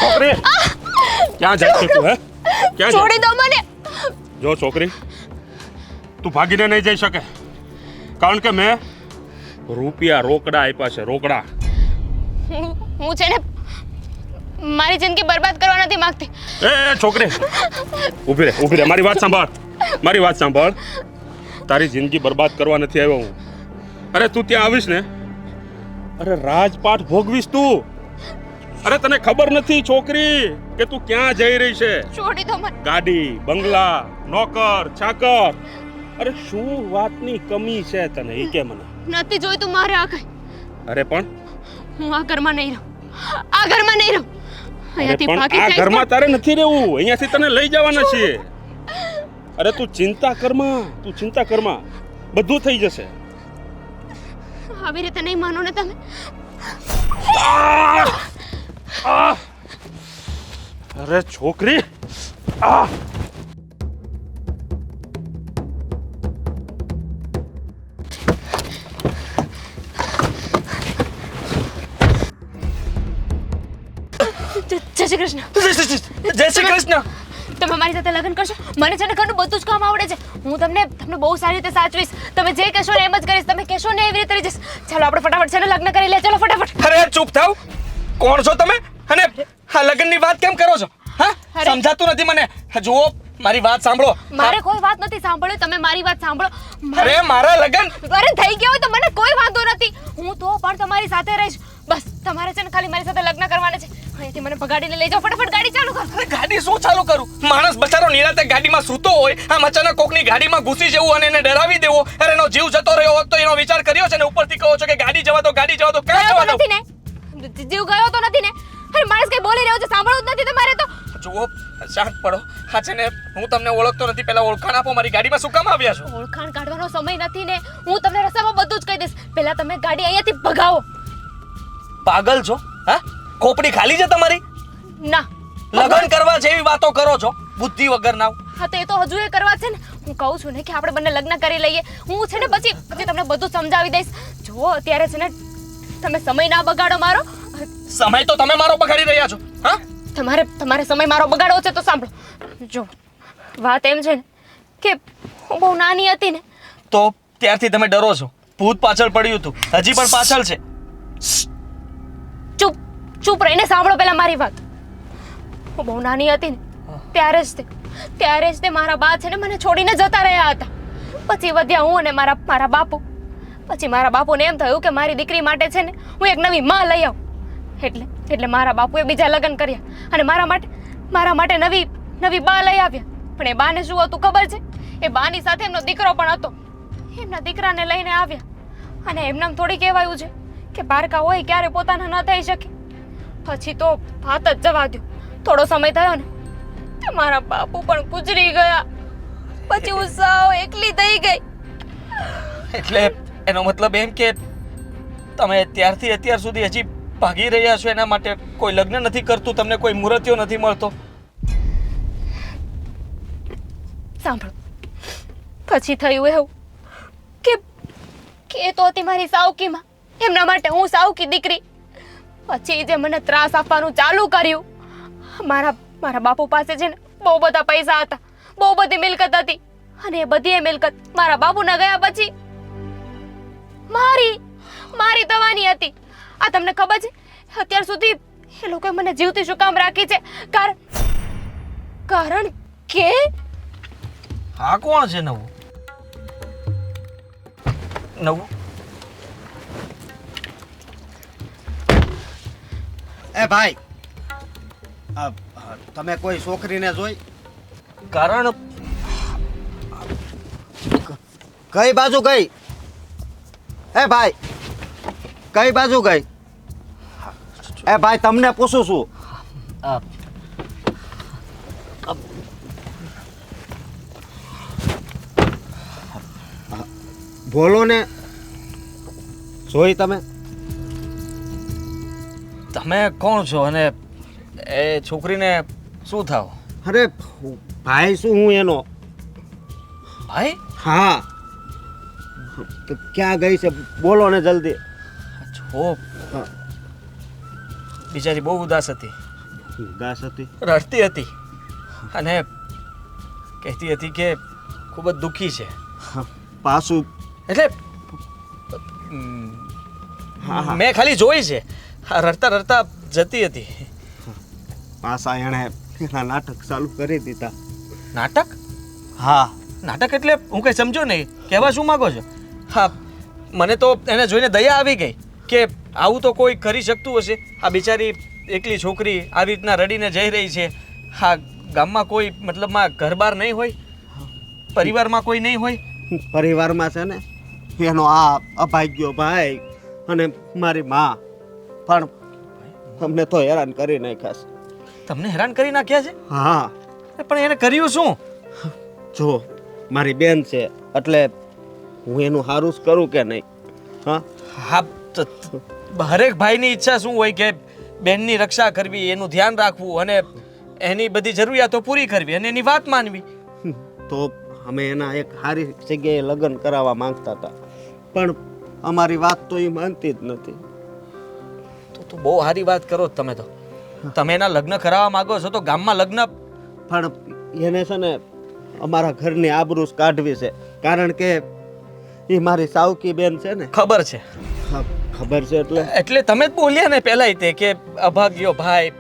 છોકરી ક્યાં જાય છે તું? હે ક્યાં છોડી દો મને. જો છોકરી, તું ભાગીને નહીં જઈ શકે, કારણ કે મેં રૂપિયા રોકડા આપ્યા છે, રોકડા. હું છે ને મારી જિંદગી બરબાદ કરવા નથી માંગતી. એ છોકરી, ઊભી રહે, મારી વાત સાંભળ. તારી જિંદગી બરબાદ કરવા નથી આવ્યો હું. અરે તું ત્યાં આવીશ ને, અરે રાજપાટ ભોગવીશ તું. અરે તને ખબર નથી છોકરી કે તું ક્યાં જઈ રહી છે? છોડી દો મને. ગાડી, બંગલા, નોકર, ચાકર. અરે શું વાતની કમી છે તને એ કે મને? નથી જોઈતું મારે આ કઈ. અરે પણ હું આ ઘરમાં નહીં રહું. અહીંયાથી ભાગી આ જઈશ. ઘરમાં તારે નથી રહેવું, અહીંયાથી તને લઈ જવાના છીએ. અરે તું ચિંતા કરમાં, બધું થઈ જશે. આવી રીતે નહીં માનો ને તમે. અરે છોકરી, જય શ્રી કૃષ્ણ. જય શ્રી કૃષ્ણ. તમે મારી સાથે લગ્ન કરશો? મને છે ને ઘરનું બધું જ કામ આવડે છે. હું તમને બહુ સારી રીતે સાચવીશ. તમે જે કહેશો ને એમ જ કરીશ. તમે કહેશો ને એવી રીતે રહી જઈશ. ચાલો આપણે ફટાફટ છે ને લગ્ન કરી લે. ચાલો ફટાફટ. અરે ચૂપ થાવ. કોણ છો તમે અને આ લગ્નની વાત કેમ કરો છો? હા, સમજાતું નથી મને. જુઓ, મારી વાત સાંભળો. મારે કોઈ વાત નથી સાંભળ્યું. તમે મારી વાત સાંભળો. અરે મારા લગ્ન અરે થઈ ગયા હોય તો મને કોઈ વાંધો નથી. હું તો પણ તમારી સાથે રહીશ. બસ તમારે છે ને ખાલી મારી સાથે લગ્ન કરવાના છે. અહીંથી મને ભગાડીને લઈ જાઓ. ફટાફટ ગાડી ચાલુ કરો. અરે ગાડી શું ચાલુ કરું? માણસ બચારો નિરાતે ગાડીમાં સૂતો હોય, આમ અચાનક કોકની ગાડીમાં ઘૂસી જવું અને એને ડરાવી દેવો. અરે એનો જીવ જતો રહ્યો હોત તો એનો વિચાર કર્યો છે ને ઉપરથી કહો છો કે ગાડી જવા દો. ક્યાં ગયો જવા તો દો? નથી ને? જીવ ગયો તો નથી ને? અરે માણસ કઈ બોલી રહ્યો છે સાંભળવું જ નથી તમારે તો. જુઓ, શાંત પડો. હા છે ને, હું તમને ઓળખતો નથી. પહેલા ઓળખાણ આપો. મારી ગાડીમાં શું કામ આવ્યા છો? ઓળખાણ કાઢવાનો સમય નથી ને. હું તમને રસ્તામાં બધું જ કહી દઈશ. પહેલા તમે ગાડી અહીંયાથી ભગાવો. પાગલ છો? હા, ખોપડી ખાલી છે તમારી? ના, લગ્ન કરવા જેવી વાતો કરો છો, બુદ્ધિ વગર ના. હા તો એ તો હજુ એ કરવા છે ને. હું કહું છું ને કે આપણે બંને લગ્ન કરી લઈએ. હું છે ને પછી તમને બધું સમજાવી દઈશ. જુઓ, અત્યારે છે ને તમે સમય ના બગાડો મારો. સમય તો તમે મારો બગાડી રહ્યા છો. હા, તમારે સમય મારો બગાડવો છે તો સાંભળો. જો વાત એમ છે ને કે હું બહુ નાની હતી ને. તો ત્યારથી તમે ડરો છો. ભૂત પાછળ પડ્યું હતું, હજી પણ પાછળ છે. ચૂપ રહીને સાંભળો પહેલા મારી વાત. હું બહુ નાની હતી ને ત્યારે જ તે મારા બા છે ને મને છોડીને જતા રહ્યા હતા. પછી વધ્યા હું અને મારા બાપુ. પછી મારા બાપુને એમ થયું કે મારી દીકરી માટે છે ને હું એક નવી માં લઈ આવું. એટલે મારા બાપુએ બીજા લગ્ન કર્યા અને મારા માટે નવી બા લઈ આવ્યા. પણ એ બાને શું હતું ખબર છે? એ બાની સાથે એમનો દીકરો પણ હતો. એમના દીકરાને લઈને આવ્યા અને એમનામ થોડી કહેવાયું છે કે બારકા હોય ક્યારે પોતાના ન થઈ શકે. પછી તો વાત જ જવા દો. થોડો સમય થયો ને તે મારા બાપુ પણ ગુજરી ગયા. પછી હું સાવ એકલી થઈ ગઈ. એટલે એનો મતલબ એમ કે તમે ત્યારથી અત્યાર સુધી હજી ભાગી રહ્યા છો. એના માટે કોઈ લગ્ન નથી કરતું, તમને કોઈ મુહૂર્ત્યો નથી મળતો. સાંભળો, પછી થયું એવું કે એ તો હતી મારી સાવકીમાં. એમના માટે હું સાવકી દીકરી. પછી જે મને ત્રાસ આપવાનું ચાલુ કર્યું. મારા બાપુ પાસે છે ને બહુ બધા પૈસા હતા, બહુ બધી મિલકત હતી અને એ બધી મિલકત મારા બાપુના ગયા પછી મારી થવાની હતી. આ તમને ખબર છે અત્યાર સુધી એ લોકોએ મને જીવતી શું કામ રાખી છે? કારણ કે હા, કોણ છે નવું? એ ભાઈ, તમે કોઈ છોકરીને જોઈ? કારણ કઈ બાજુ ગઈ? એ ભાઈ, કઈ બાજુ ગઈ? એ ભાઈ, તમને પૂછું છું. બોલો ને. જોઈ તમે? તમે કોણ છો અને એ છોકરીને શું થાવ? અરે ભાઈ શું હું એનો? ભાઈ? હા. ક્યાં ગઈ છે બોલો ને જલ્દી. જો બિચારી બહુ ઉદાસ હતી. ગાસ હતી? રડતી હતી અને કહેતી હતી કે ખૂબ જ દુઃખી છે. પાછું એટલે હા, હા. મેં ખાલી જોઈ છે. આ રડતા રડતા જતી હતી. પાછા એણે એના નાટક ચાલુ કરી દીધા. નાટક? હા, નાટક એટલે હું કંઈ સમજો નહીં. કહેવા શું માગો છો? હા, મને તો એને જોઈને દયા આવી ગઈ કે આવું તો કોઈ કરી શકતું હશે. આ બિચારી એકલી છોકરી આવી રીતના રડીને જઈ રહી છે. હા, ગામમાં કોઈ મતલબમાં ઘરબાર નહીં હોય, પરિવારમાં કોઈ નહીં હોય. પરિવારમાં છે ને એનો આ અભાગ્યો ભાઈ અને મારી માં પણ અમને તો હેરાન કરી નાખ્યા છે. તમને હેરાન કરી નાખ્યા છે? હા, પણ એને કર્યું શું? જો મારી બેન છે એટલે હું એનું સારું જ કરું કે નહીં? હા, હા, હરેક ભાઈની ઈચ્છા શું હોય કે બેનની રક્ષા કરવી, એનું ધ્યાન રાખવું અને એની બધી જરૂરિયાતો પૂરી કરવી અને એની વાત માનવી. તો અમે એના એક સારી જગ્યાએ લગ્ન કરાવવા માંગતા હતા પણ અમારી વાત તો એ માનતી જ નથી. તો બહુ સારી વાત કરો છો તમે તો. તમે એના લગ્ન કરાવવા માંગો છો તો ગામમાં લગ્ન પણ એને છે ને અમારા ઘરની આબરૂ કાઢવી છે કારણ કે એ મારી સાવકી બેન છે ને. ખબર છે. હા, ખબર છે એટલે તમે જ બોલ્યા ને પહેલા તે કે અભાગ્યો ભાઈ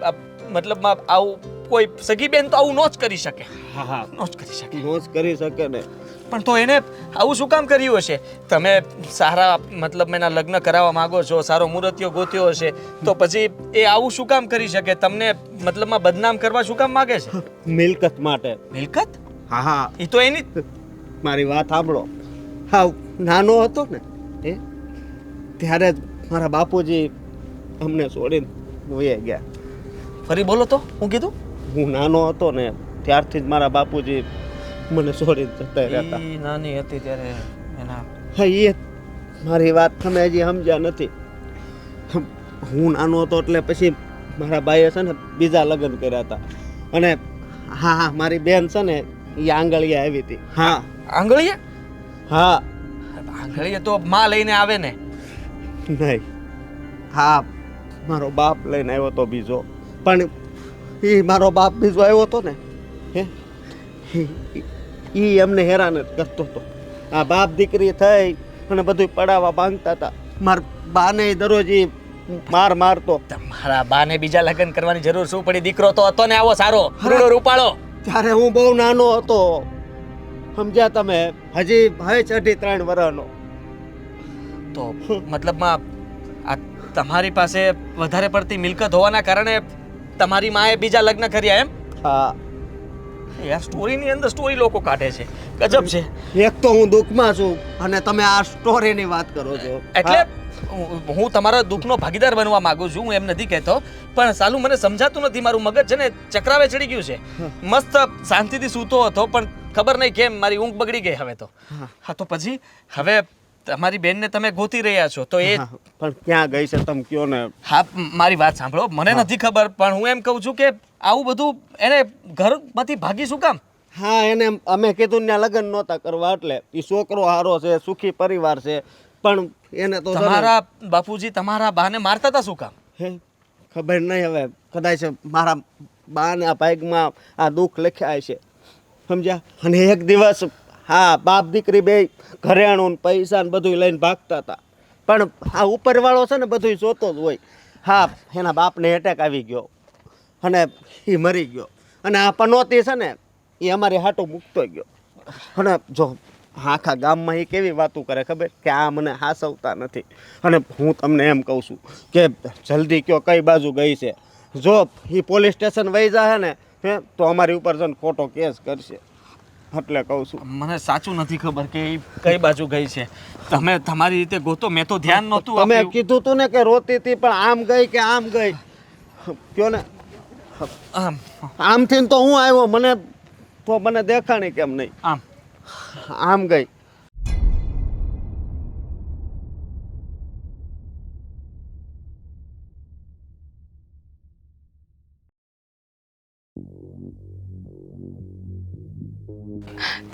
મતલબમાં આવું કોઈ સગી બેન તો આવું નો જ કરી શકે. હા, હા, નો જ કરી શકે. નો જ કરી શકે ને. પણ તો એને આવું શું કામ કર્યું હશે? તમે સારા મતલબ એના લગ્ન કરાવવા માંગો છો, સારો મુહૂર્તિયો ગોત્યો હશે તો પછી એ આવું શું કામ કરી શકે? તમને મતલબમાં બદનામ કરવા શું કામ માંગે છે? મિલકત માટે. મિલકત? હા, હા, એ તો એની મારી વાત સાંભળો. હા, નાનો હતો ને ત્યારે જ મારા બાપુજી અમને છોડીને વયા ગયા. ફરી બોલો તો. હું કીધું? હું નાનો હતો ને ત્યારથી જ મારા બાપુજી મને છોડીને જતા રહેતા. ઈ નાની હતી ત્યારે એના હા, એ મારી વાત તમે હજી સમજ્યા નથી. હું નાનો હતો એટલે પછી મારા બાઈએ છે ને બીજા લગ્ન કર્યા હતા અને હા, હા, મારી બેન છે ને એ આંગળીએ આવી હતી. હા, આંગળીએ? હા, આંગળીએ તો માં લઈને આવે ને. નહીં, હા, મારો બાપ લઈને આવ્યો તો બીજો. પણ એ મારો બાપ બીજો આવ્યો હતો ને એ એમને હેરાન જ કરતો હતો. આ બાપ દીકરી થઈ અને બધું પડાવવા માંગતા હતા. મારા બાને દરરોજ ઈ માર મારતો. તમારા બાને બીજા લગ્ન કરવાની જરૂર શું પડી? દીકરો તો હતો ને આવો સારો રૂડો રૂપાળો. ત્યારે હું બહુ નાનો હતો, સમજ્યા તમે? હજી ભાઈ 3 વર્ષનો. તો મતલબમાં આ તમારી પાસે વધારે પડતી મિલકત હોવાના કારણે તમારી માએ બીજા લગ્ન કર્યા એમ? હા, યાર સ્ટોરીની અંદર સ્ટોરી લોકો કાઢે છે. ગજબ છે. એક તો હું દુઃખમાં છું અને તમે આ સ્ટોરીની વાત કરો છો. એટલે હું તમારા દુઃખનો ભાગીદાર બનવા માંગુ છું, હું એમ નથી કહેતો, પણ સાલું મને સમજાતું નથી. મારું મગજ છે ને ચક્રાવે ચડી ગયું છે. મસ્ત શાંતિથી સૂતો હતો પણ ખબર નહીં કેમ મારી ઊંઘ બગડી ગઈ હવે તો. હા, તો પછી હવે તમારી બેનને તમે ગોતી રહ્યા છો તો એ પણ ક્યાં ગઈ છે તમે કયો ને. હા, મારી વાત સાંભળો. મને નથી ખબર પણ હું એમ કહું છું કે આવું બધું એને ઘરમાંથી ભાગી શું કામ? હા, એને અમે કીધું ને લગ્ન નહોતા કરવા એટલે એ છોકરો હારો છે, સુખી પરિવાર છે, પણ એને તો તમારા બાપુજી તમારા બાને મારતા હતા શું કામ? હે, ખબર નહીં. હવે કદાચ મારા બાના ભાગમાં આ દુઃખ લખ્યા છે, સમજ્યા? અને એક દિવસ હા, બાપ દીકરી બે ઘરેણું ને પૈસા ને બધું લઈને ભાગતા હતા પણ આ ઉપરવાળો છે ને બધું જોતો જ હોય. હા, એના બાપને એટેક આવી ગયો અને એ મરી ગયો અને આ પનોતી છે ને એ અમારી હાટું મૂકતો ગયો. અને જો આખા ગામમાં એ કેવી વાતું કરે ખબર કે આ મને હાસવતા નથી. અને હું તમને એમ કહું છું કે જલ્દી કયો કઈ બાજુ ગઈ છે. જો એ પોલીસ સ્ટેશન વહી જાય ને તો અમારી ઉપર છે ને ખોટો કેસ કરશે. એટલે કહું છું. મને સાચું નથી ખબર કે ઈ કઈ બાજુ ગઈ છે. તમે તમારી રીતે ગોતો, મેં તો ધ્યાન નહોતું તમે આપ્યું. કીધું તું ને કે રોતી હતી પણ આમ ગઈ કે આમ ગઈ કયો ને. આમથી તો હું આવ્યો, મને તો મને દેખાણી કેમ નહીં? આમ ગઈ.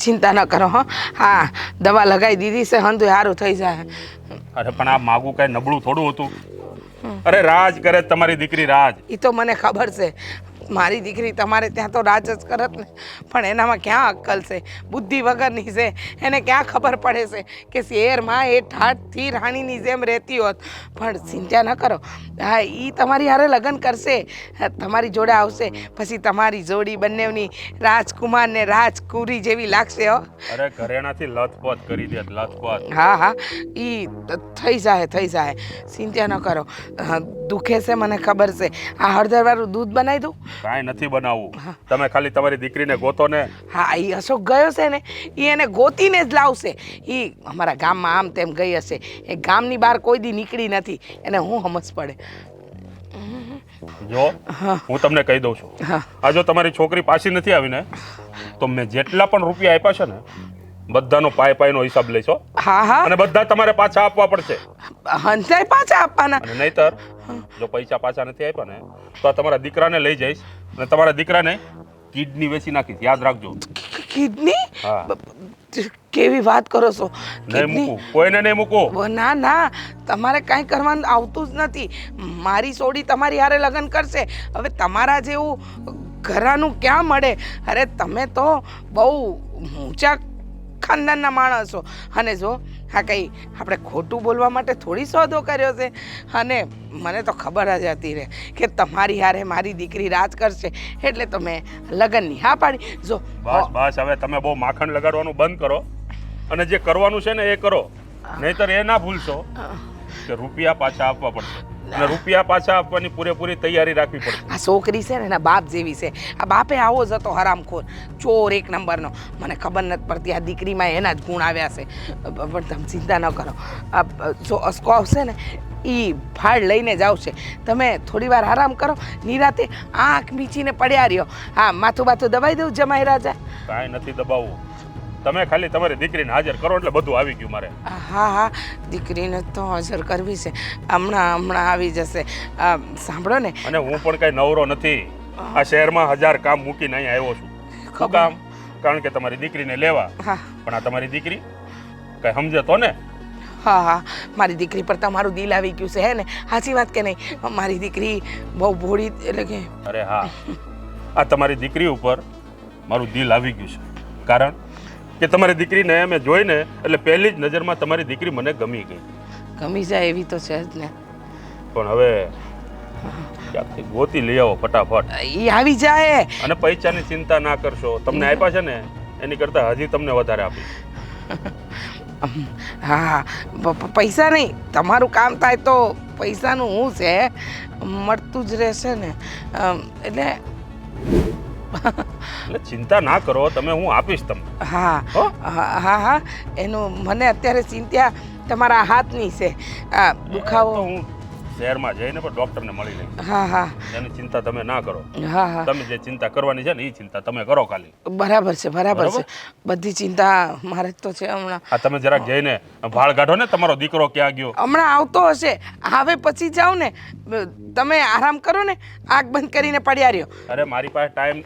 ચિંતા ન કરો. હા, દવા લગાવી દીધી છે, હંધુય સારું થઈ જાય. અરે પણ આ માગું કઈ નબળું થોડું હતું. અરે રાજ કરે તમારી દીકરી રાજ. એ તો મને ખબર છે મારી દીકરી તમારે ત્યાં તો રાજ જ કરત ને, પણ એનામાં ક્યાં અક્કલ છે, બુદ્ધિ વગરની છે. એને ક્યાં ખબર પડે છે કે શહેરમાં એ ઠાઠથી રાણીની જેમ રહેતી હોત. પણ ચિંતા ન કરો, હા એ તમારી હારે લગ્ન કરશે, તમારી જોડે આવશે, પછી તમારી જોડી બંનેની રાજકુમાર ને રાજકુરી જેવી લાગશે હો. અરે ઘરેણાથી લથપથ કરી દે લથપથ. હા હા ઈ થઈ જાય, ચિંતા ન કરો. દુખે છે મને ખબર છે. આ હળદરવાળું દૂધ બનાવી દઉં? કાંઈ નથી બનાવવું, તમે ખાલી તમારી દીકરીને ગોતો ને. હા એ અશોક ગયો છે ને, એ એને ગોતીને જ લાવશે. એ અમારા ગામમાં આમ તેમ ગઈ હશે, એ ગામની બહાર કોઈ દી નીકળી નથી, એને હું સમજ પડે. જો હું તમને કહી દઉં છું, આ જો તમારી છોકરી પાછી નથી આવી ને, તો મેં જેટલા પણ રૂપિયા આપ્યા છે ને બધાનો પાયનો હિસાબ લઈશો. હા હા અને બધા તમારે પાછા આપવા પડશે. હંસાઈ પાછા આપવાના? અને નહીતર જો પૈસા પાછા નથી આપ્યા ને તો આ તમારા દીકરાને લઈ જઈશ અને તમારા દીકરાને કિડની વેચી નાખીશ, યાદ રાખજો. કિડની? હા. કેવી વાત કરો છો? નહીં મૂકું, કોઈને નહીં મૂકું. ના ના, તમારે કાંઈ કરવાનું આવતું જ નથી. મારી સોડી તમારી હારે લગ્ન કરશે. હવે તમારા જેવું ઘરાનું ક્યાં મળે? અરે તમે તો બહુ ઊંચા ખાનદાનના માણસ છો. અને જો હા કંઈ આપણે ખોટું બોલવા માટે થોડી સોદો કર્યો છે. અને મને તો ખબર જ હતી ને કે તમારી હારે મારી દીકરી રાજ કરશે, એટલે તો મેં લગ્નની હા પાડી. જો બસ હવે તમે બહુ માખણ લગાડવાનું બંધ કરો અને જે કરવાનું છે ને એ કરો. નહીતર એ ના ભૂલશો કે રૂપિયા પાછા આપવા પડશે અને રૂપિયા પાછા આપવાની પૂરેપૂરી તૈયારી રાખવી પડશે. આ છોકરી છે ને એના બાપ જેવી છે. આ બાપે આવો જ હતો હરામખોર, ચોર એક નંબરનો. મને ખબર નથી પડતી આ દીકરીમાં એના જ ગુણ આવ્યા છે. પણ તમે ચિંતા ન કરો. આ જો અસ્કો આવશે ને એ ફાળ લઈને જ આવશે. તમે થોડી વાર આરામ કરો, નિરાતે આંખ મીચીને પડ્યા રહ્યો. હા માથું બાથું દબાઈ દઉં જમાઈ રાજા? કાંઈ નથી દબાવવું, તમે ખાલી તમારી દીકરીને હાજર કરો એટલે બધું આવી ગયું મારે. હા હા દીકરીને તો હાજર કરવી છે. હમણાં આવી જશે. સાંભળો ને, અને હું પણ કઈ નવરો નથી. આ શહેરમાં 1000 કામ મૂકીને અહીં આવ્યો છું. શું કામ? કારણ કે તમારી દીકરીને લેવા. હા પણ આ તમારી દીકરી કઈ સમજે તો ને. હા હા મારી દીકરી પર તમારું દિલ આવી ગયું છે હે ને? સાચી વાત કે નહીં? મારી દીકરી બહુ ભોળી, એટલે કે અરે હા, આ તમારી દીકરી ઉપર મારું દિલ આવી ગયું છે. કારણ કે તમારી દીકરીને મેં જોઈને એટલે પહેલી જ નજરમાં તમારી દીકરી મને ગમી ગઈ. ગમી જાય એવી તો છે જ ને. પણ હવે ક્યાંકથી ગોતી લઈ આવો ફટાફટ. એ આવી જાય. અને પૈસાની ચિંતા ના કરશો, તમને આપ્યા છે ને એની કરતાં હજી તમને વધારે આપીશ. હા પૈસા નહીં, તમારું કામ થાય તો પૈસાનું હું છે, મળતું જ રહેશે ને. એટલે એટલે ચિંતા ના કરો તમે, હું આપીશ તમને. હા હા હા એનું મને અત્યારે ચિંતા તમારા હાથની છે. આ દુખાવો હું શહેરમાં જઈને પણ ડોક્ટરને મળી લઈશ. હા હા એની ચિંતા તમે ના કરો. હા હા તમે જે ચિંતા કરવાની છે ને એ ચિંતા તમે કરો ખાલી. બરાબર છે બરાબર છે. બધી ચિંતા મારે જ તો છે હમણાં. આ તમે જરાક જઈને ભાળ કાઢો ને, તમારો દીકરો ક્યાં ગયો. હમણાં આવતો હશે, આવે પછી જાઓ ને. તમે આરામ કરો ને, આંખ બંધ કરીને પડ્યા રહ્યો. અરે મારી પાસે ટાઈમ.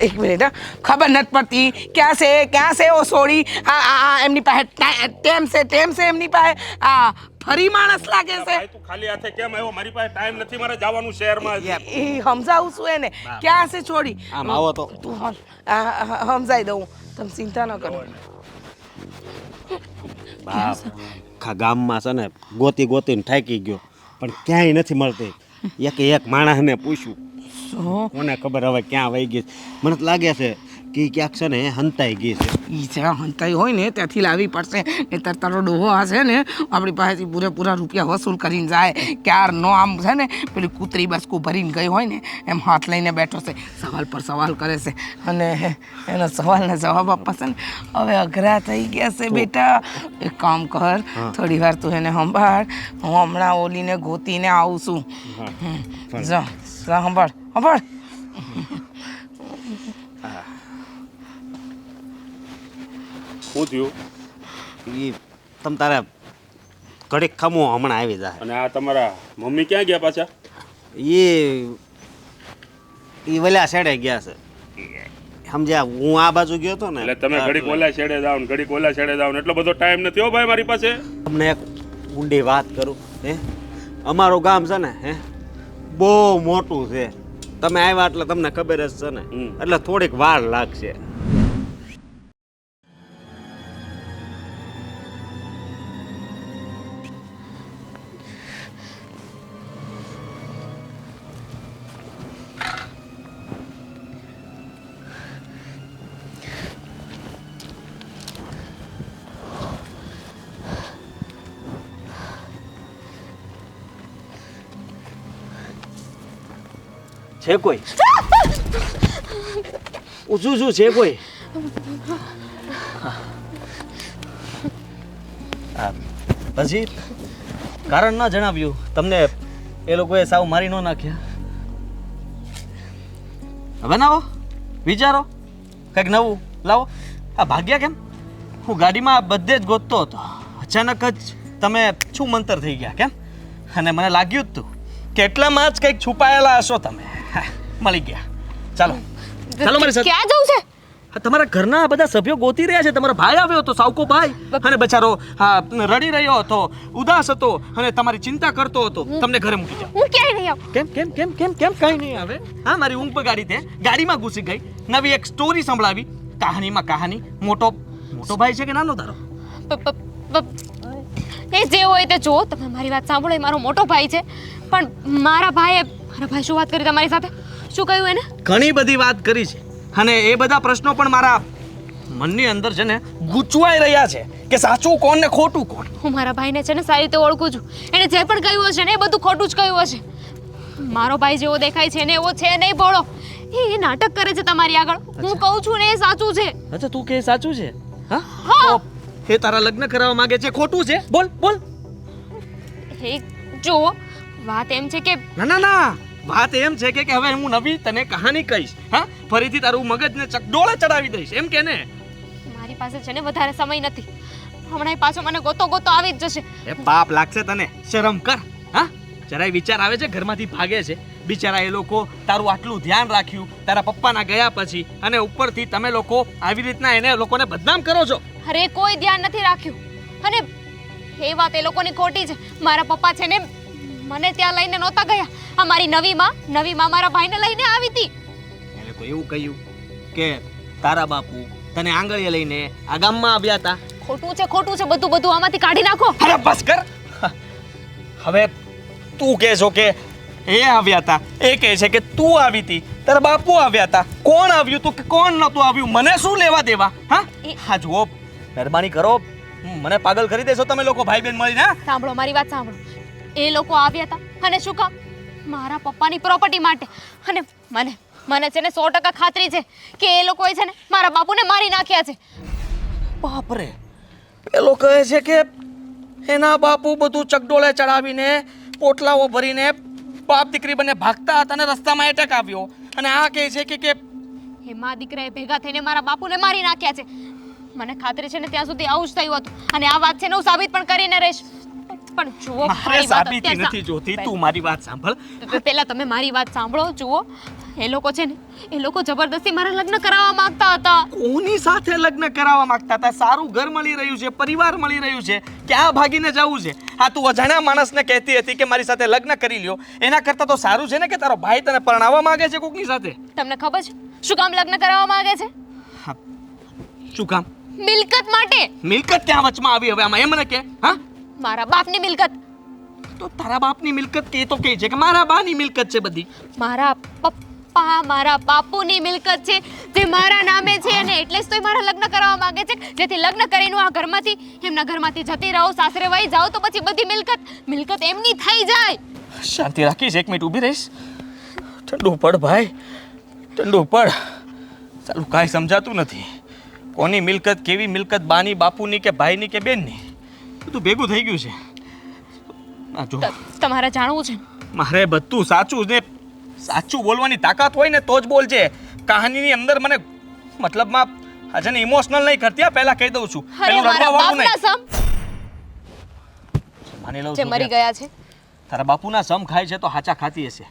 એક મિનિટ, ખબર નથી પડતી ક્યાં છે ઓ સોડી. એમની પાસે ટેમ છે એમની પાસે. આ ફરી માણસ લાગે છે. ભાઈ તું ખાલી હાથે કેમ આવ્યો? મારી પાસે ટાઈમ નથી, મારે જવાનું શહેરમાં. એ સમજાવું છું એને, ક્યાં છે છોડી. આમ આવો તો તું સમજાઈ દઉં, તમે ચિંતા ન કરો. આખા ગામમાં છે ને ગોતીને થાકી ગયો, પણ ક્યાંય નથી મળતી. એક માણસને પૂછ્યું, કોને ખબર હવે ક્યાં વહી ગઈ. મને તો લાગે છે કે ઈ ક્યાંક છે ને હંતાઈ ગઈ છે. એ જ્યાં હંતાઈ હોય ને ત્યાંથી લાવવી પડશે. નહીંતર તારો ડોહો હશે ને આપણી પાસેથી પૂરેપૂરા રૂપિયા વસૂલ કરીને જાય. ક્યારનો આમ છે ને પેલી કૂતરી બસકું ભરીને ગઈ હોય ને એમ હાથ લઈને બેઠો છે, સવાલ પર સવાલ કરે છે. અને એના સવાલના જવાબ આપવા છે ને હવે અઘરા થઈ ગયા છે. બેટા એક કામ કર, થોડી વાર તું એને સંભાળ, હું હમણાં ઓલીને ગોતીને આવું છું. જા સંભાળ. શું થયું? એ તમ તારે ઘડીક ખમો હમણાં આવી જાય. અને આ તમારા મમ્મી ક્યાં ગયા પાછા? એ વલ્યા શેડે ગયા છે. સમજ્યા? હું આ બાજુ ગયો હતો ને એટલે તમે ઘડીક ઓલા છેડે જાવ ને ઘડીક ઓલા છેડે જાવ ને એટલો બધો ટાઈમ નથી હો ભાઈ મારી પાસે. તમને એક ઊંડી વાત કરું. અમારું ગામ છે ને બહુ મોટું છે. તમે આવ્યા એટલે તમને ખબર જ છે ને એટલે થોડીક વાર લાગશે. છે કોઈ ઊંચું શું છે કોઈ? પછી કારણ ન જણાવ્યું તમને એ લોકોએ સાવ મારી ન નાખ્યા? હવે ના આવો વિચારો કંઈક નવું લાવો. આ ભાગ્યા કેમ? હું ગાડીમાં બધે જ ગોતતો હતો, અચાનક જ તમે શું મંતર થઈ ગયા કેમ? અને મને લાગ્યું જ તું કે એટલામાં જ કંઈક છુપાયેલા હશો તમે. હા, મળી ગયા. ચાલો ચાલો મારી સાથે. ક્યાં જવું છે? હા, તમારા ઘરના બધા સભ્યો ગોતી રહ્યા છે. તમારો ભાઈ આવ્યો હતો, સાવકો ભાઈ, અને બચારો હા રડી રહ્યો હતો, ઉદાસ હતો અને તમારી ચિંતા કરતો હતો. તમને ઘરે મૂકી જાઓ. હું ક્યાંય નહીં આવું. કેમ કેમ કેમ કેમ કેમ કાંઈ નહીં આવે? હા, મારી ઊંઘ બગાડી તે, ગાડીમાં ઘૂસી ગઈ, નવી એક સ્ટોરી સંભળાવી. કહાનીમાં કહાની. મોટો ભાઈ છે કે નાનો તારો? એ જે હોય તે જુઓ. તમે મારી વાત સાંભળો. એ મારો મોટો ભાઈ છે, પણ મારા ભાઈએ શું વાત કરી તમારી સાથે? શું કહ્યું એને? ઘણી બધી વાત કરી છે અને એ બધા પ્રશ્નો પણ મારા મનની અંદર છે ને ગૂંચવાઈ રહ્યા છે કે સાચું કોણ ને ખોટું કોણ. હું મારા ભાઈને છે ને સારી રીતે ઓળખું છું. એને જે પણ કહ્યું હશે ને એ બધું ખોટું જ કહ્યું હશે. મારો ભાઈ જેવો દેખાય છે ને એવો છે નહીં ભોળો. એ નાટક કરે છે તમારી આગળ. હું કહું છું ને એ સાચું છે. અચ્છા, તું કે સાચું છે? હા, હા. તો એ તારા લગ્ન કરાવવા માંગે છે, ખોટું છે? બોલ બોલ. એ જુઓ, વાત એમ છે કે ના ના ના, વાત એમ છે કે હવે હું નવી તને કહાની કહીશ. હા, ફરીથી તારું મગજને ચકડોળે ચડાવી દઈશ, એમ કે ને? મારી પાસે છે ને વધારે સમય નથી. હમણાં પાછો મને ગોતો આવી જ જશે. એ પાપ લાગશે તને, શરમ કર. હા, જરાય વિચાર આવે છે ઘરમાંથી ભાગે છે બિચારા એ લોકો. તારું આટલું ધ્યાન રાખ્યું તારા પપ્પાના ગયા પછી, અને ઉપરથી તમે લોકો આવી રીતના એને લોકોને બદનામ કરો છો. અરે કોઈ ધ્યાન નથી રાખ્યું. અને એ વાત એ લોકોની ખોટી છે. મારા પપ્પા છે ને મને ત્યાં લઈને નહોતા ગયા. આ મારી નવી માં મારા ભાઈને લઈને આવી હતી. એને તો એવું કહ્યું કે તારા બાપુ તને આંગળીએ લઈને આ ગામમાં આવ્યા હતા. ખોટું છે બધું આમાંથી કાઢી નાખો. અરે બસ કર. હવે તું કહે છો કે એ આવ્યા હતા, એ કહે છે કે તું આવી હતી, તારા બાપુ આવ્યા હતા. કોણ આવ્યું તું કે કોણ નતું આવ્યું, મને શું લેવા દેવા? હા જુઓ, મહેરબાની કરો, મને પાગલ કરી દેશો તમે લોકો ભાઈ બેન મળીને. સાંભળો, મારી વાત સાંભળો. એ લોકો આવ્યા હતા અને શું કામ? મારા પપ્પાની પ્રોપર્ટી માટે. અને મને છે ને 100% ખાતરી છે કે એ લોકોએ છે ને મારા બાપુને મારી નાખ્યા છે. બાપરે, પેલો કહે છે કે એના બાપુ બધું ચકડોળે ચડાવીને પોટલાઓ ભરીને બાપ દીકરી બંને ભાગતા હતા અને રસ્તામાં એટેક આવ્યો, અને આ કહે છે કે એ મા દીકરાએ ભેગા થઈને મારા બાપુને મારી નાખ્યા છે. મને ખાતરી છે ને ત્યાં સુધી આવું જ થયું હતું, અને આ વાત છે ને હું સાબિત પણ કરીને રહીશ. પણ જુઓ, મારે મારી વાત સાબિતી અત્યારે નથી જોતી, તું મારી વાત સાંભળ. પહેલા તમે મારી વાત સાંભળો. જુઓ, એ લોકો છે ને એ લોકો જબરદસ્તી મારા લગ્ન કરાવવા માંગતા હતા. કોની સાથે લગ્ન કરાવવા માંગતા હતા? સારું ઘર મળી રહ્યું છે, પરિવાર મળી રહ્યું છે, ક્યાં ભાગીને જવું છે? હા, તું અજાણ્યા માણસને કહેતી હતી કે મારી સાથે લગ્ન કરી લ્યો, એના કરતાં તો સારું છે ને કે તારો ભાઈ તને પરણાવવા માંગે છે કોકની સાથે. તમને ખબર છે શું કામ લગ્ન કરાવવા માંગે છે? હા, શું કામ? મિલકત માટે. મિલકત ક્યાં વચમાં આવી હવે આમાં? એ મને કે. હા, મારા બાપની મિલકત. તો તારા બાપની મિલકત કે તો કે છે કે મારા બાની મિલકત છે બધી? મારા પપ્પા મારા બાપુની મિલકત છે જે મારા નામે છે, અને એટલે જ તો એ મારા લગ્ન કરાવવા માંગે છે, જેથી લગ્ન કરીને આ ઘરમાંથી એમના ઘરમાંથી જતી રહો, સાસરે વહી જાઓ, તો પછી બધી મિલકત એમની થઈ જાય. શાંતિ રાખીશ, એક મિનિટ ઊભી રહીશ. ઠંડુ પડ ભાઈ, ઠંડુ પડ. સાલું કાંઈ સમજાતું નથી. કોની મિલકત, કેવી મિલકત, બાની, બાપુની કે ભાઈની કે બેનની, બધું ભેગું થઈ ગયું છે. આ જો, તમારે જાણવું છે? મારે બધું સાચું ને સાચું બોલવાની તાકાત હોય ને તો જ બોલજે. કહાનીની અંદર મને મતલબમાં આજે ને ઇમોશનલ નહીં કરતી. પહેલા કહી દઉં છું, અરે પેલું મારા રડવા વાળું બાપના નહીં. સમ માની લઉં જે છું મરી કે ગયા છે. તારા બાપુના સમ ખાય છે તો હાચા ખાતી હશે.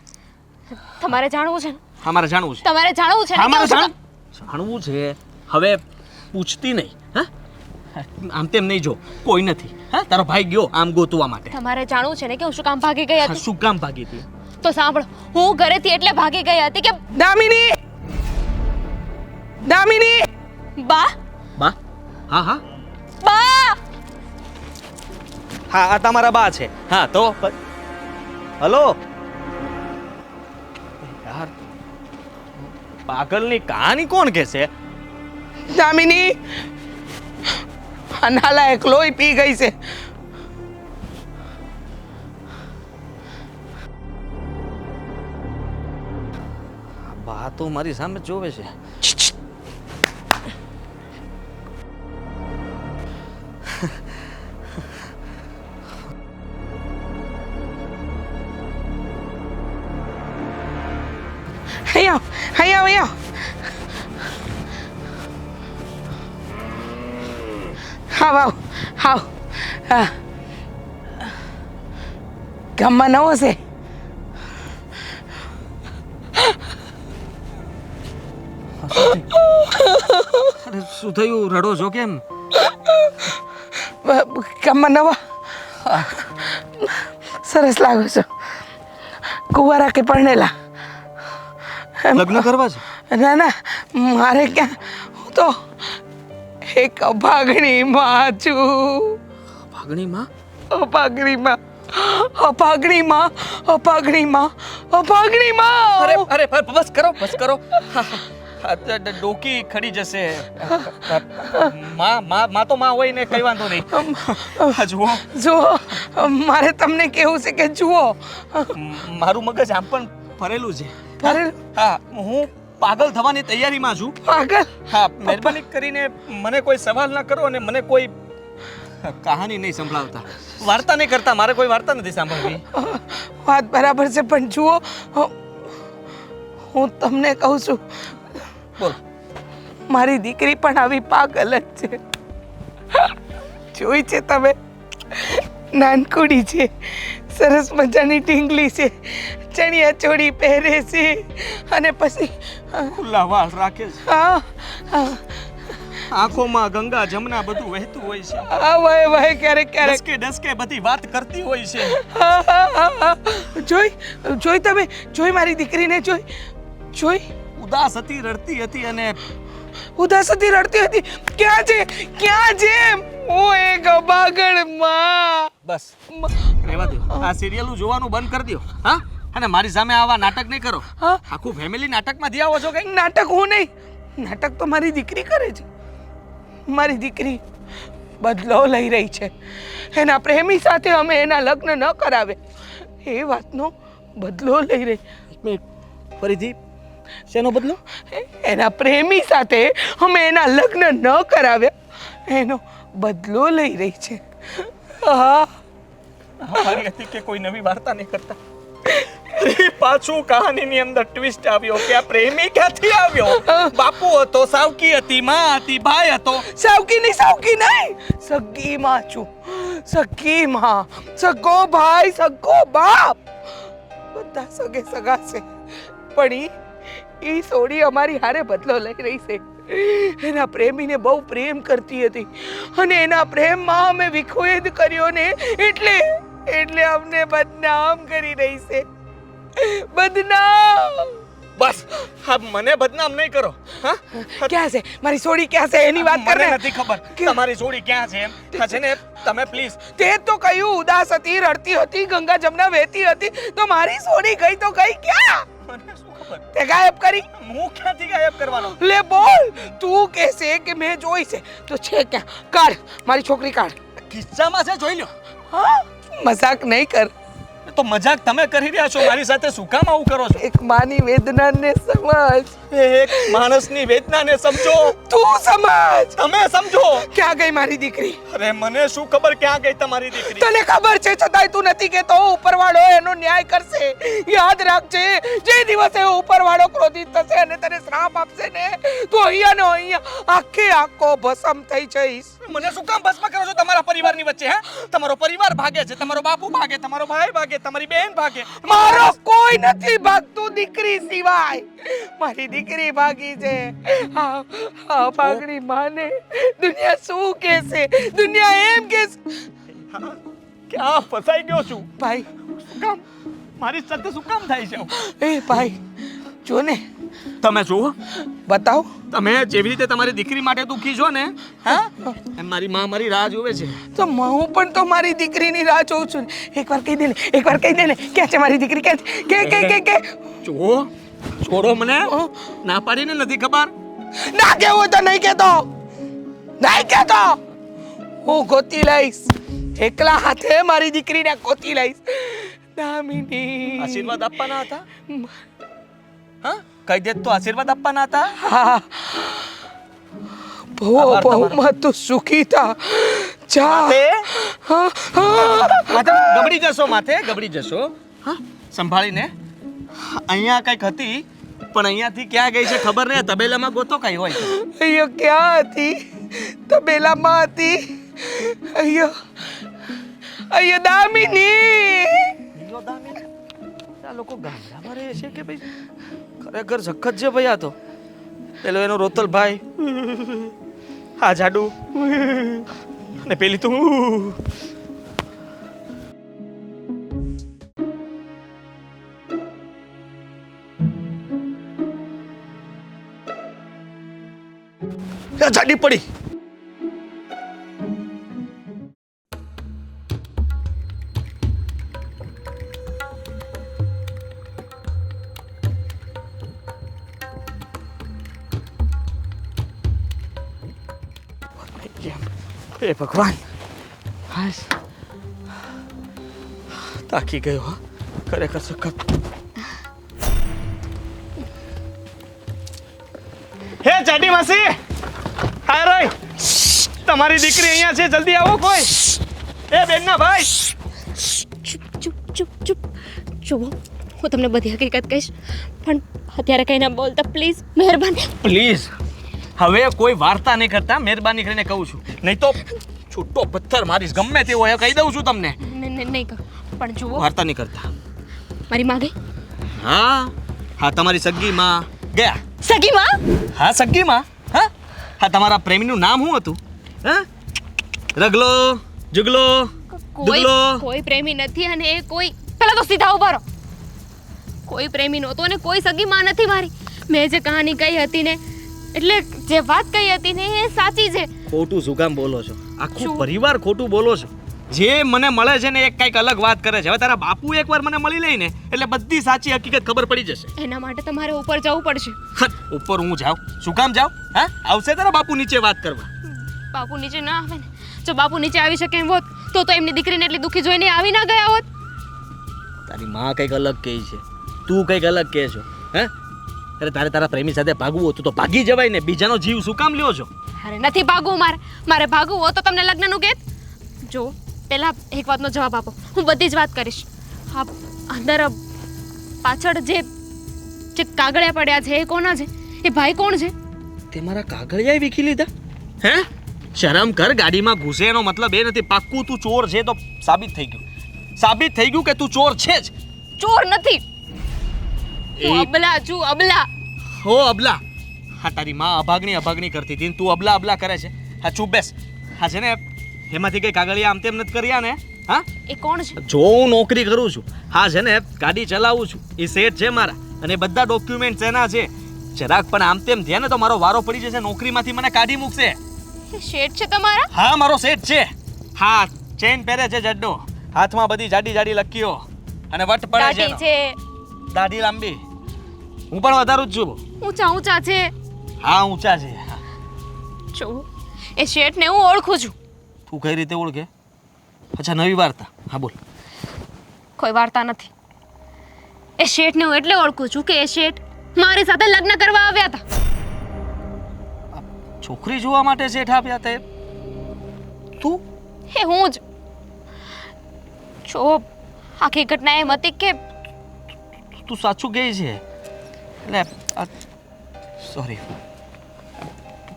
તમારે જાણવું છે ને? હા, મારે જાણવું છે. તમારે જાણવું છે ને? હા, મારે કેવું છે? જાણવું છે. હવે પૂછતી નહીં. હા, આમ તેમ નહીં, જો કોઈ નથી. હા, તારો ભાઈ ગયો આમ ગોતવા માટે. તમારે જાણવું છે ને કે હું શું કામ ભાગી ગઈ હા, હતી? શું કામ ભાગી હતી? તો સાંભળો, હું ઘરેથી એટલે ભાગી ગઈ હતી કે દામિની દામિની બા બા? હા હા બા હા, આ તમારા બા છે. હા તો હલો યાર, પાગલની કહાની કોણ કહેશે? દામિની આ નાલાયક લોહી પી ગઈ છે. બા તો મારી સામે જોવે છે. અહીંયા હાવ હાવ હાવ હા ગામમાં નવો છે. અરે શું થયું? રડો છો કેમ? ગામમાં નવા સરસ લાગો છો. કુંવારા કે પરણેલા? લગ્ન કરવા છે? ના ના, મારે ક્યાં, હું તો એક અભાગણી માં છું. ભાગણી માં? અભાગણી માં, અભાગણી માં, અભાગણી માં, અભાગણી માં. અરે અરે બસ કરો, બસ કરો. ડોકી ખડી જશે. માં તો માં હોય ને, કઈ વાંધો નહીં. જુઓ, જો મારે તમને કેવું છે કે જુઓ, મારું મગજ આમ પણ ફરેલું છે. ફરેલું? હા, હું પાગલ થવાની તૈયારીમાં છું. પાગલ? હા, મહેરબાની કરીને મને કોઈ સવાલ ના કરો અને મને કોઈ કહાની નહીં સંભળાવતા. વાર્તા નહીં કરતા, મારે કોઈ વાર્તા નથી સાંભળવી. વાત બરાબર છે, પણ જુઓ, હું તમને કહું છું, બોલ. મારી દીકરી પણ આવી પાગલ જ છે. જોઈ છે તમે? નાનકુડી છે, સરસ મજાની ઢીંગલી છે, ચણિયા ચોળી પહેરે છે અને પછી ખુલ્લા વાળ રાખે છે. હા હા, આંખોમાં ગંગા જમના બધું વહેતું હોય છે. હા, વાય વાય, ક્યારેક ક્યારેક ડસકે ડસકે બધી વાત કરતી હોય છે. હા, હા, હા, હા. જોઈ તમે? જોઈ મારી દીકરીને? જોઈ? ઉદાસ હતી, રડતી હતી અને ઉદાસ હતી, રડતી હતી. ક્યાં છે? ક્યાં છે? હું એક અભાગણ માં. બસ રહેવા દો. આ સિરિયલું જોવાનું બંધ કરી દો. હા, અને મારી સામે આવા નાટક નહીં કરો. હા? આખું ફેમિલી નાટકમાં ધી આવો છો કઈ? નાટક હું નહીં, નાટક તો મારી દીકરી કરે છે. મારી દીકરી બદલો લઈ રહી છે. એના પ્રેમી સાથે અમે એના લગ્ન ન કરાવે એ વાતનો બદલો લઈ રહી. ફરીથી શેનો બદલો? એના પ્રેમી સાથે અમે એના લગ્ન ન કરાવ્યા એનો બદલો લઈ રહી છે. હા, મારી હતી કે કોઈ નવી વાર્તા નહીં કરતા. પાછું કહાનીની અંદર ટ્વિસ્ટ આવ્યો કે આ પ્રેમી ક્યાંથી આવ્યો? બાપુ હતો, સાવકી હતી, માં હતી, ભાઈ હતો. સાવકી નહીં, સગી માં છું. સગી માં, સગો ભાઈ, સગો બાપ, બધા સગે સગા છે. પણ ઈ સોડી અમારી હારે બદલો લઈ રહી છે. એના પ્રેમીને બહુ પ્રેમ કરતી હતી અને એના પ્રેમમાં અમે વિખેદ કર્યો ને, એટલે અમને બદનામ કરી રહી છે. બદનામ. બસ, હા, મને બદનામ નહીં કરો. હા, ક્યાં છે મારી સોડી? ક્યાં છે એની વાત કર ને. મને નથી ખબર તમારી જોડી ક્યાં છે એમ. હા છે ને, તમે પ્લીઝ. તે તો કહ્યું ઉદાસ હતી, રડતી હતી, ગંગા જમના વહેતી હતી, તો મારી સોડી ગઈ તો ગઈ ક્યાં? મને શું ખબર? તે ગાયબ કરી? હું ક્યાંથી ગાયબ કરવાનો? લે બોલ, તું કહેશે કે મેં જોઈ છે તો છે ક્યાં? કાઢ મારી છોકરી, કાઢ. ખિસ્સામાં છે, જોઈ લો. હા, મજાક નહીં કર. તો મજાક તમે કરી રહ્યા છો મારી સાથે. શું કામ આવું કરો છો? એક માની વેદનાને સમજ. એક માણસની વેદનાને સમજો. તું સમજ. તમે સમજો. ક્યાં ગઈ મારી દીકરી? અરે મને શું ખબર ક્યાં ગઈ તમારી દીકરી? તને ખબર છે છતાંય તું નથી કહેતો. ઉપરવાળો એનો ન્યાય કરશે. યાદ રાખજે, જે દિવસે ઉપરવાળો ક્રોધિત થશે અને તને શ્રાપ આપશે ને, તું અહીંયા ને અહીંયા આખે આખો ભસ્મ થઈ જઈશ. મને શું કામ ભસ્મ કરો છો તમારા પરિવારની વચ્ચે? હે, તમારો પરિવાર ભાગે છે, તમારો બાપુ ભાગે, તમારો ભાઈ ભાગે, તમારી બહેન ભાગે. મારો કોઈ નથી ભાગતું દીકરી સિવાય. મારી દીકરી ભાગી છે. હા, ભાગણી માને દુનિયા શું કહેશે? દુનિયા એમ કહેશે. ક્યાં ફસાઈ ગયો છું? ભાઈ, શું કામ? મારી સાથે શું કામ થાય છે આવું? એ ભાઈ જો ને, તમે જુઓ, બતાવો. તમે જેવી રીતે તમારી દીકરી માટે દુઃખી છો ને, હા, એમ મારી માં મારી રાહ જોવે છે. તો હું પણ તો મારી દીકરીની રાહ જોઉં છું ને. એકવાર કહી દે ને, એકવાર કહી દે ને, ક્યાં છે મારી દીકરી? ક્યાં છે? કે જુઓ, છોડો મને. ના પાડીને નથી ખબર? ના કેવું તો નહીં કહેતો, નહીં કહેતો. હું ગોતી લઈશ, એકલા હાથે મારી દીકરીને ગોતી લઈશ. દામિની, આશીર્વાદ આપવાના હતા? હા, કહી દે તો આશીર્વાદ આપવાના હતા. હા, બહુ બહુમાં તું સુખી થા. જા. માથે હા, હા. માથે ગબડી જશો, માથે ગબડી જશો. હા, સંભાળીને. અહીંયા કંઈક હતી, પણ અહીંયાથી ક્યાં ગઈ છે ખબર નહીં. તબેલામાં ગોતો કઈ હોય. અહીંયા ક્યાં હતી? તબેલામાં હતી. અહીંયા દામિની. આ લોકો ગામડામાં રહે છે કે ભાઈ ખરેખર સખત છે ભાઈ. આ તો પેલો એનો રોતલ ભાઈ, આ જાડુ, અને પેલી તું. જાડી પડી. હે ભગવાન, હાશ, તાકી ગયો. હા, ખરેખર સખત. હે જાડી માસી, હાય રોય, તમારી દીકરી અહીંયા છે, જલ્દી આવો કોઈ. એ બેનના ભાઈ. ચૂપ ચૂપ ચૂપ ચૂપ. જુઓ, હું તમને બધી હકીકત કહીશ, પણ અત્યારે કંઈ ના બોલતા પ્લીઝ, મહેરબાની. પ્લીઝ, હવે કોઈ વાર્તા નહીં કરતા, મહેરબાની કરીને કહું છું, નહીં તો છૂટો પથ્થર મારીશ. ગમે તે હોય કહી દઉં છું તમને. નહીં કહો, પણ જુઓ, વાર્તા નહીં કરતા. મારી માં ગઈ. હા હા, તમારી સગી માં ગયા. સગી માં? હા, સગી માં. હા હા, તમારા પ્રેમીનું નામ શું હતું? હા, રગલો, જુગલો, દુગલો. કોઈ પ્રેમી નથી, અને એ કોઈ, પેલા તો સીધા ઉભા રહો. કોઈ પ્રેમી નહોતો અને કોઈ સગી માં નથી મારી. મેં જે કહાની કહી હતી ને, એટલે જે વાત કહી હતી ને, એ સાચી છે. ખોટું શું કામ બોલો છો? આખું શું? પરિવાર ખોટું બોલો છો. જે મને મળે છે ને એક કંઈક અલગ વાત કરે છે. હવે તારા બાપુ એકવાર મને મળી લઈને એટલે બધી સાચી હકીકત ખબર પડી જશે. એના માટે તમારે ઉપર જવું પડશે. હટ, ઉપર હું જાઉં? શું કામ જાઉં? હા, આવશે તારા બાપુ નીચે વાત કરવા. બાપુ નીચે ના આવે ને. જો બાપુ નીચે આવી શકે એમ હોત તો એમની દીકરીને એટલી દુઃખી જોઈને આવી ના ગયા હોત. તારી માં કંઈક અલગ કહે છે, તું કંઈક અલગ કહે છો. હે, અરે તારે તારા પ્રેમી સાથે ભાગવું હતું તો ભાગી જવાય ને. બીજાનો જીવ શું કામ લ્યો છો? અરે નથી ભાગવું મારે ભાગવું હોત તો તમને લગ્નનું કહેત. જો પહેલા એક વાતનો જવાબ આપો, હું બધી જ વાત કરીશ. હા, અંદર પાછળ જે કાગળિયા પડ્યા છે એ કોના છે? એ ભાઈ કોણ છે? તે મારા કાગળિયા વીખી લીધા? હે, શરમ કર. ગાડીમાં ઘૂસે એનો મતલબ એ નથી. પાક્કું તું ચોર છે તો સાબિત થઈ ગયું. સાબિત થઈ ગયું કે તું ચોર છે જ. ચોર નથી, હું અબલા છું, અબલા. હો, અબલા? હા, તારી માં અભાગણી કરતી હતી ને તું અબલા અબલા કરે છે. હા, ચૂપ બેસ. હા છે ને, એમાંથી કઈ કાગળિયા આમ તેમ નથી કર્યા ને? હા, એ કોણ છે? જો હું નોકરી કરું છું, હા છે ને, ગાડી ચલાવું છું, એ સેટ છે મારા, અને બધા ડોક્યુમેન્ટ એના છે. જરાક પણ આમ તેમ થયા ને તો મારો વારો પડી જશે, નોકરીમાંથી મને કાઢી મૂકશે. એ શેઠ છે તમારા? હા, મારો સેટ છે. હા, ચેન પહેરે છે જડ્ડો, હાથમાં બધી જાડી જાડી લકીઓ, અને વટ પડે છે દાઢી છે, દાઢી લાંબી. હું પણ વધારું જ છું. ઊંચા છે. હા, ઊંચા છે. જો એ શેઠને હું ઓળખું છું. તું કઈ રીતે ઓળખે? અચ્છા, નવી વાર્તા. હા, બોલ. કોઈ વાર્તા નથી. એ શેઠને હું એટલે ઓળખું છું કે એ શેઠ મારી સાથે લગ્ન કરવા આવ્યા હતા. છોકરી જોવા માટે શેઠ આપ્યા તે? તું? એ હું જ. જો આખી ઘટના એમ હતી કે તું સાચું કહે છે? એટલે સોરી,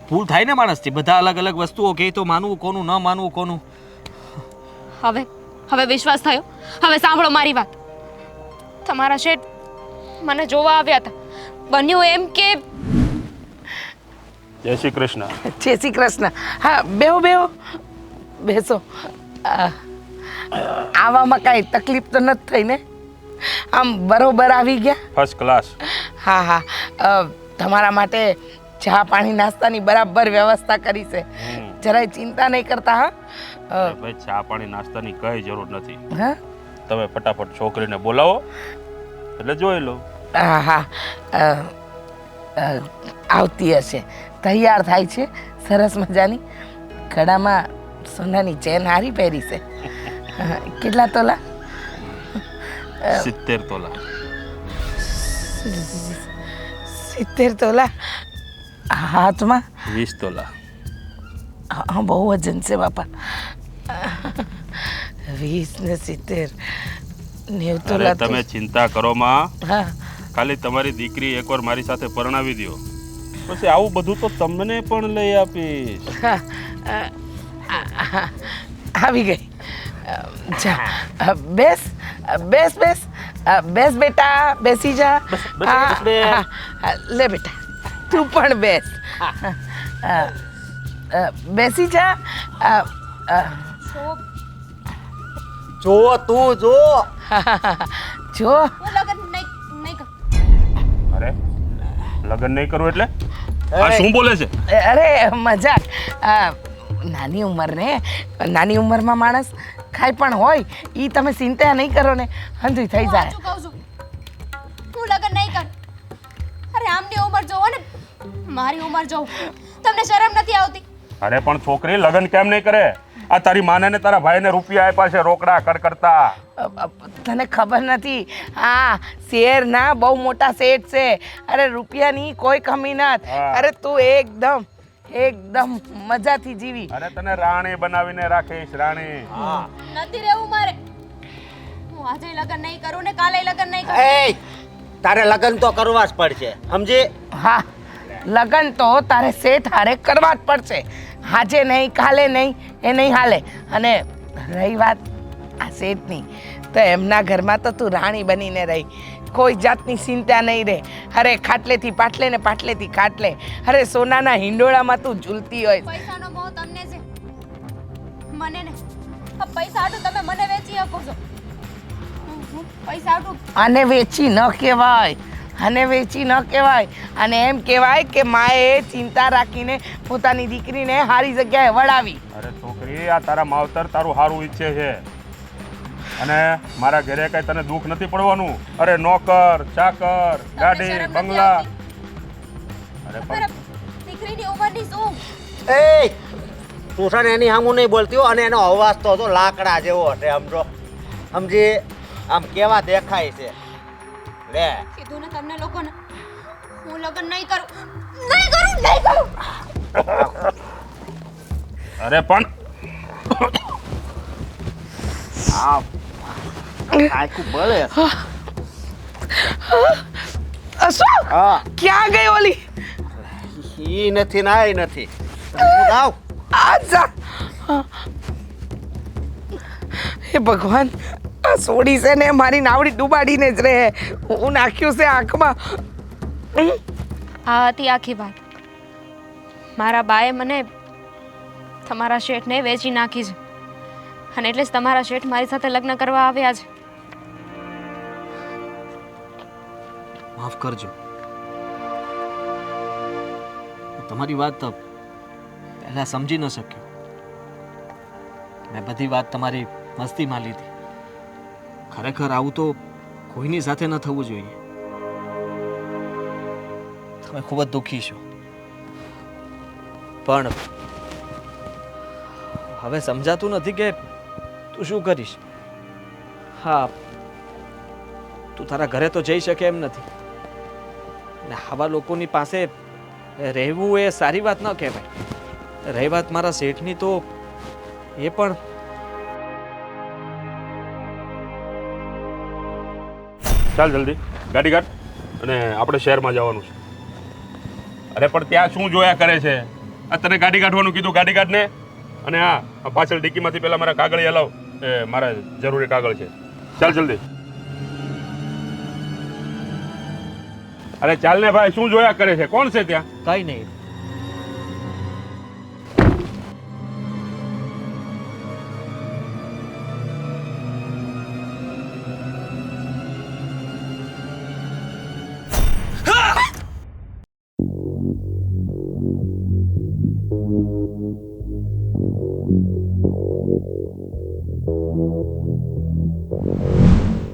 ભૂલ થાય ને માણસથી. બધા અલગ અલગ વસ્તુઓ કહે તો માનવું કોનું, ન માનવું કોનું. હવે વિશ્વાસ થયો? હવે સાંભળો મારી વાત. તમારા શેઠ મને જોવા આવ્યા હતા. બન્યું એમ કે જય શ્રી કૃષ્ણ. જય શ્રી કૃષ્ણ. હા, બેહો બેસો. આવામાં કાંઈ તકલીફ તો નથી થઈ ને? આમ બરોબર આવી ગયા? First class. હા હા તમારા માટે ચા પાણી નાસ્તાની બરાબર વ્યવસ્થા કરી છે. જરાય ચિંતા નહીં કરતા. હા ભાઈ ચા પાણી નાસ્તાની કઈ જરૂર નથી. હા તમે ફટાફટ છોકરીને બોલાવો એટલે જોઈ લો. હા હા આવતી હશે. તૈયાર થાય છે સરસ મજાની. ગળામાં સોનાની ચેન હારી પહેરી છે. કેટલા તોલા? 70 તોલા. 70 તોલા. હાથમાં 20 તોલા. હા બહુ વજન છે બાપા. 20 ને 70 90 તોલા. તમે ચિંતા કરો માં. હા ખાલી તમારી દીકરી એકવાર મારી સાથે પરણાવી દો પછી આવું બધું તો તમને પણ લઈ આપીશ. આવી ગઈ. જા બેસ બેસ બેસ બેસ બેટા બેસી જા. લે બેટા તું પણ બેસ. બેસી જા. જો તું જો. જો હું લગન નહીં કરું. અરે લગ્ન નહીં કરવું એટલે આ શું બોલે છે? અરે મજાક. નાની નાની ઉંમરમાં માણસ કાંઈ પણ હોય એ તમે ચિંતા નહીં કરો ને હંધુય થઈ જાય. હું કહું છું હું લગન નહીં કરું. અરે આમની ઉંમર જોવો ને મારી ઉંમર જોવો. તમને શરમ નથી આવતી? અરે પણ છોકરી લગ્ન કેમ નહીં કરે? આ તારી માને ને તારા ભાઈને રૂપિયા આપ્યા છે રોકડા કડકડતા. તને ખબર નથી? હા શેર ના બહુ મોટા શેઠ છે. અરે રૂપિયાની કોઈ કમી નથી. હા. અરે તું એકદમ મજાથી જીવી. અરે તને રાણી બનાવીને રાખીશ રાણી. નથી રહેવું મારે. હું આજે લગન નહીં કરું ને કાલે લગન નહીં કરું. એ તારે લગ્ન તો કરવા જ પડશે સમજી. હા લગન તો તારે શેઠ હારે કરવા જ પડશે. આજે નહીં કાલે નહીં એ નહીં હાલે. અને રહી વાત આ શેઠની તો એમના ઘરમાં તો તું રાણી બનીને રહી. કોઈ જાતની ચિંતા નહીં રહે. અરે ખાટલેથી પાટલે ને પાટલેથી ખાટલે. અરે સોનાના હિંડોળામાં તું ઝૂલતી હોય. પૈસાનો મોહ તમને છે મને ને. આ પૈસા આટું તમે મને વેચી શકો છો. પૈસા આટું આને વેચી ન કહેવાય. આને વેચી ન કહેવાય. અને એમ કહેવાય કે માએ ચિંતા રાખીને પોતાની દીકરીને સારી જગ્યાએ વળાવી. અરે છોકરી આ તારા માવતર તારું સારું ઈચ્છે છે અને મારા ઘરે કઈ તને દુઃખ નથી પડવાનું. અરે નોકર ચાકર ગાડી શરમ નથી બંગલા. આવતી? અરે મારા પણ દીકરીની ઉંમરની શું? એ તું છે ને એની સામું નહીં બોલતી હો. અને એનો અવાજ તો જો લાકડા જેવો હશે સમજો સમજી. આમ કેવા દેખાય છે લે. કીધું ને તમને લોકોને હું લગન નહીં કરું. નહીં કરું. અરે પણ આ આખું બળે. અશોક હા ક્યાં ગઈ ઓલી? ઈ નથી ના ઈ નથી. તું આવ. આજા હે ભગવાન આ સોડી છે ને મારી નાવડી ડૂબાડીને જ રહે. હું નાખ્યું છે આંખમાં. આ હતી આખી વાત. મારા બાએ મને તમારા શેઠને વેચી નાખી છે અને એટલે જ તમારા શેઠ મારી સાથે લગ્ન કરવા આવ્યા છે. માફ કરજો. હું તમારી વાત પહેલા સમજી ન શક્યો. મેં બધી વાત તમારી મસ્તીમાં લીધી. ખરેખર આવું તો કોઈની સાથે ન થવું જોઈએ. તમે ખૂબ જ દુઃખી છો પણ હવે સમજાતું નથી કે તું શું કરીશ. હા તું તારા ઘરે તો જઈ શકે એમ નથી ને આવા લોકોની પાસે રહેવું એ સારી વાત ન કહેવાય. રહી વાત મારા શેઠની તો એ પણ ચાલ જલ્દી ગાડી કાઢ અને આપણે શહેરમાં જવાનું છે. અરે પણ ત્યાં શું જોયા કરે છે? આ તને ગાડી કાઢવાનું કીધું ગાડી કાઢને. અને હા પાછળ ડિક્કીમાંથી પહેલા મારા કાગળિયા લાવ. એ મારા જરૂરી કાગળ છે. ચાલ જલ્દી. અરે ચાલ ને ભાઈ શું જોયા કરે છે? કોણ છે ત્યાં? કઈ નહીં.